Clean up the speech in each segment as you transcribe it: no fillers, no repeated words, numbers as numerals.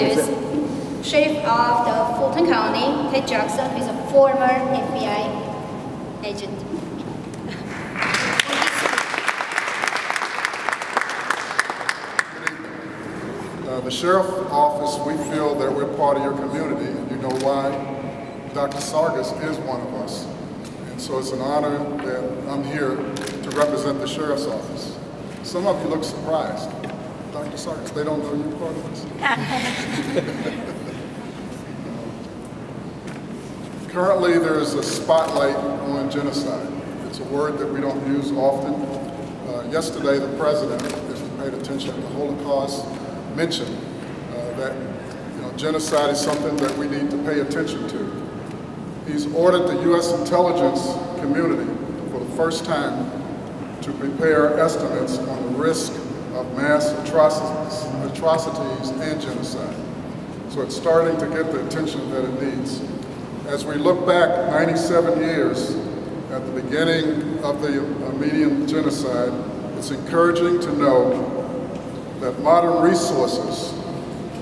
introduce Sheriff of the Fulton County, Ted Jackson, who is a former FBI agent. The Sheriff's Office, we feel that we're part of your community, and you know why? Dr. Sargis is one of us. And so it's an honor that I'm here to represent the Sheriff's Office. Some of you look surprised. Dr. Sargis, they don't know you're part of us. Currently, there is a spotlight on genocide. It's a word that we don't use often. Yesterday, the President, if you paid attention to the Holocaust, mentioned that genocide is something that we need to pay attention to. He's ordered the U.S. intelligence community for the first time to prepare estimates on the risk of mass atrocities and genocide. So it's starting to get the attention that it needs. As we look back 97 years at the beginning of the Armenian genocide, it's encouraging to know that modern resources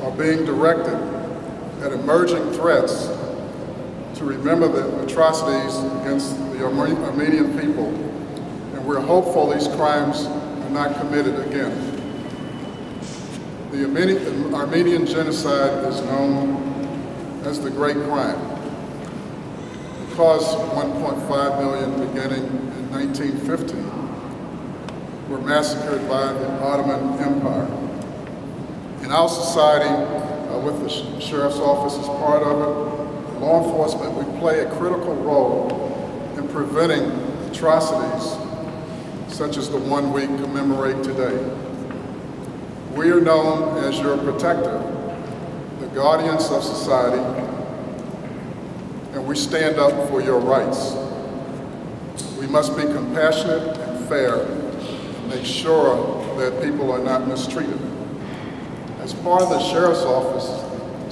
are being directed at emerging threats to remember the atrocities against the Armenian people, and we're hopeful these crimes are not committed again. The Armenian genocide is known as the Great Crime. It caused 1.5 million beginning in 1950. Were massacred by the Ottoman Empire. In our society, with the Sheriff's Office as part of it, law enforcement, we play a critical role in preventing atrocities such as the one we commemorate today. We are known as your protector, the guardians of society, and we stand up for your rights. We must be compassionate and fair, make sure that people are not mistreated. As part of the Sheriff's Office,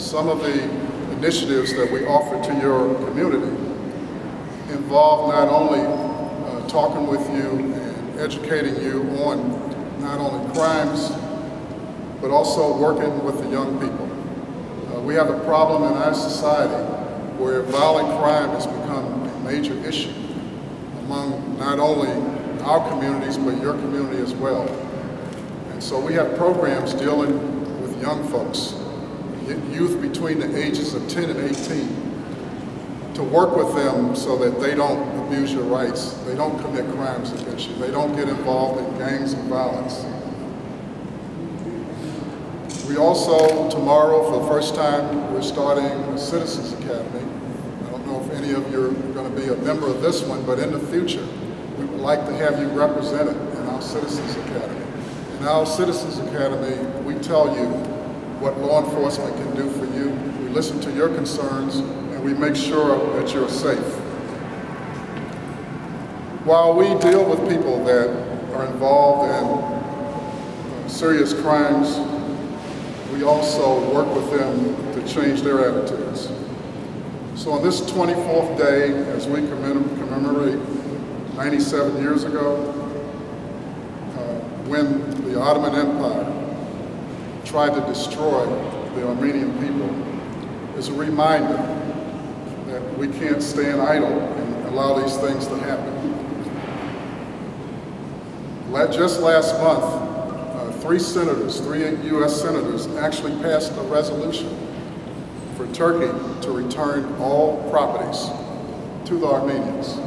some of the initiatives that we offer to your community involve not only talking with you and educating you on not only crimes, but also working with the young people. We have a problem in our society where violent crime has become a major issue among not only our communities, but your community as well. And so we have programs dealing with young folks, youth between the ages of 10 and 18, to work with them so that they don't abuse your rights, they don't commit crimes against you, they don't get involved in gangs of violence. We also, tomorrow, for the first time, we're starting a Citizens Academy. I don't know if any of you are going to be a member of this one, but in the future, we would like to have you represented in our Citizens Academy. In our Citizens Academy, we tell you what law enforcement can do for you. We listen to your concerns, and we make sure that you're safe. While we deal with people that are involved in serious crimes, we also work with them to change their attitudes. So on this 24th day, as we commemorate 97 years ago, when the Ottoman Empire tried to destroy the Armenian people, is a reminder that we can't stand idle and allow these things to happen. Just last month, three U.S. senators actually passed a resolution for Turkey to return all properties to the Armenians.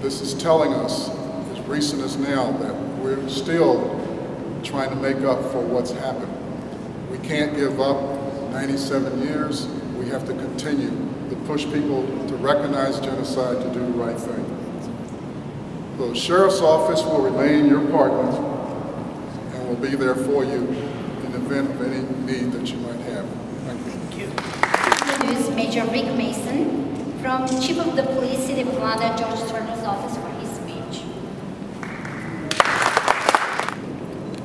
This is telling us, as recent as now, that we're still trying to make up for what's happened. We can't give up 97 years. We have to continue to push people to recognize genocide, to do the right thing. So the Sheriff's Office will remain your partner and will be there for you in the event of any need that you might have. Thank you. Thank you. Introduce Major Rick Mason from Chief of the Police, City of Atlanta, George Turner's office for his speech.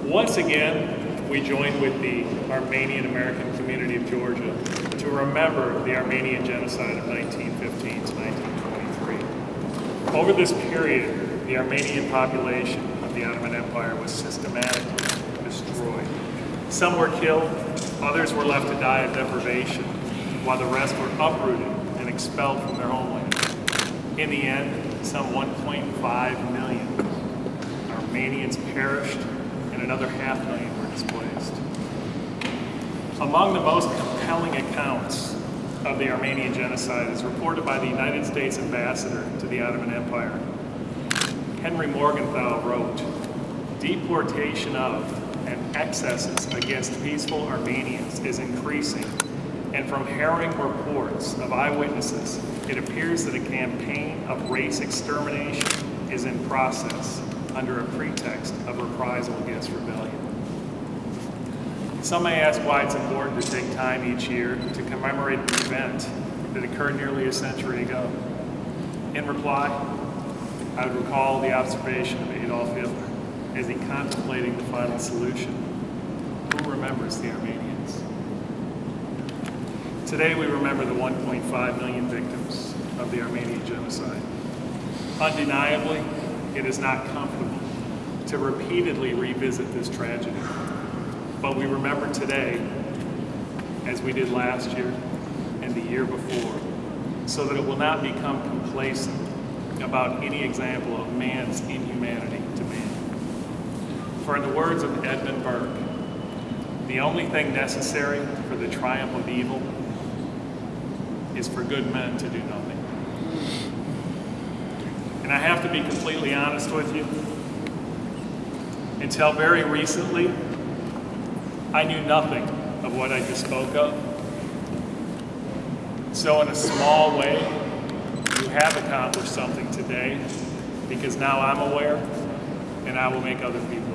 Once again, we join with the Armenian American community of Georgia to remember the Armenian genocide of 1915 to 1923. Over this period, the Armenian population of the Ottoman Empire was systematically destroyed. Some were killed, others were left to die of deprivation, while the rest were uprooted and expelled from their homeland. In the end, some 1.5 million Armenians perished and another 500,000 were displaced. Among the most compelling accounts of the Armenian genocide is reported by the United States ambassador to the Ottoman Empire. Henry Morgenthau wrote, "Deportation of and excesses against peaceful Armenians is increasing, and from harrowing reports of eyewitnesses, it appears that a campaign of race extermination is in process under a pretext of reprisal against rebellion." Some may ask why it's important to take time each year to commemorate an event that occurred nearly a century ago. In reply, I would recall the observation of Adolf Hitler as he contemplating the final solution. Who remembers the Armenians? Today we remember the 1.5 million victims of the Armenian genocide. Undeniably, it is not comfortable to repeatedly revisit this tragedy. But we remember today, as we did last year and the year before, so that it will not become complacent about any example of man's inhumanity to man. For in the words of Edmund Burke, the only thing necessary for the triumph of evil is for good men to do nothing. And I have to be completely honest with you. Until very recently, I knew nothing of what I just spoke of. So in a small way, you have accomplished something today, because now I'm aware, and I will make other people